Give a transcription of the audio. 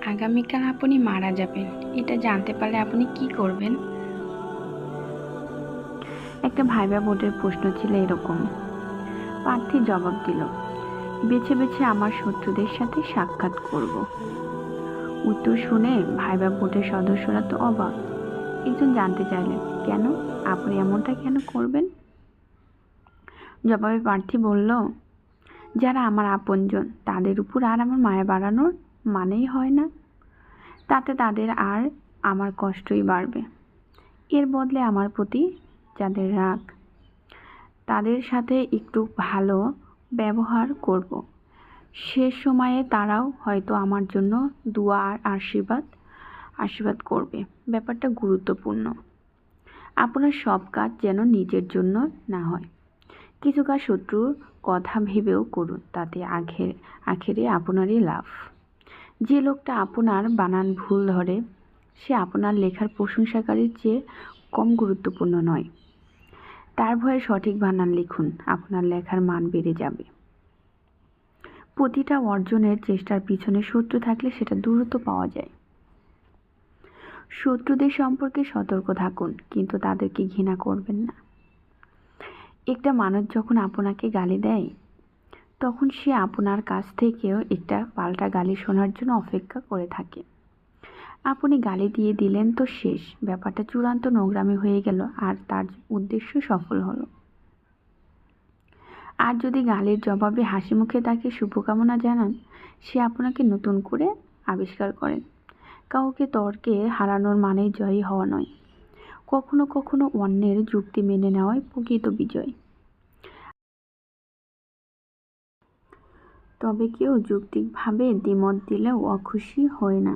আগামীকাল আপনি মারা যাবেন, এটা জানতে পারলে আপনি কি করবেন? একটা ভাইবা বোর্ডের প্রশ্ন ছিল এরকম। প্রার্থী জবাব দিল, বেছে বেছে আমার শত্রুদের সাথে সাক্ষাৎ করব। উত্তর শুনে ভাইবা বোর্ডের সদস্যরা তো অবাক। একজন জানতে চাইলেন, কেন? আপনি এমনটা কেন করবেন? জবাবে প্রার্থী বলল, যারা আমার আপনজন তাদের উপর আর আমার মায়া বাড়ানোর মানেই হয় না। তাতে তাদের আর আমার কষ্টই বাড়বে। এর বদলে আমার প্রতি যাদের রাগ, তাদের সাথে একটু ভালো ব্যবহার করব। শেষ সময়ে তারাও হয়তো আমার জন্য দোয়া আর আশীর্বাদ করবে। ব্যাপারটা গুরুত্বপূর্ণ। আপনার সব কাজ যেন নিজের জন্য না হয়, কিছু কাজ শত্রুর কথা ভেবেও করুন, তাতে আখেরে আপনারই লাভ। যে লোকটা আপনার বানান ভুল ধরে, সে আপনার লেখার প্রশংসাকারীর চেয়ে কম গুরুত্বপূর্ণ নয়। তার ভয়ে সঠিক বানান লিখুন, আপনার লেখার মান বেড়ে যাবে। প্রতিটা অর্জনের চেষ্টার পিছনে শত্রু থাকলে সেটা দ্রুত পাওয়া যায়। শত্রুদের সম্পর্কে সতর্ক থাকুন, কিন্তু তাদেরকে ঘৃণা করবেন না। একটা মানুষ যখন আপনাকে গালি দেয়, তখন সে আপনার কাছ থেকেও একটা পাল্টা গালি শোনার জন্য অপেক্ষা করে থাকে। আপনি গালি দিয়ে দিলেন তো শেষ, ব্যাপারটা চূড়ান্ত নোংরামি হয়ে গেল আর তার উদ্দেশ্য সফল হলো। আর যদি গালির জবাবে হাসি মুখে তাকে শুভকামনা জানান, সে আপনাকে নতুন করে আবিষ্কার করেন। কাউকে তর্কে হারানোর মানেই জয়ী হওয়া নয়, কখনো কখনো অন্যের যুক্তি মেনে নেওয়াই প্রকৃত বিজয়। তবে কেউ যৌক্তিকভাবে দ্বিমত দিলেও অখুশি হয় না।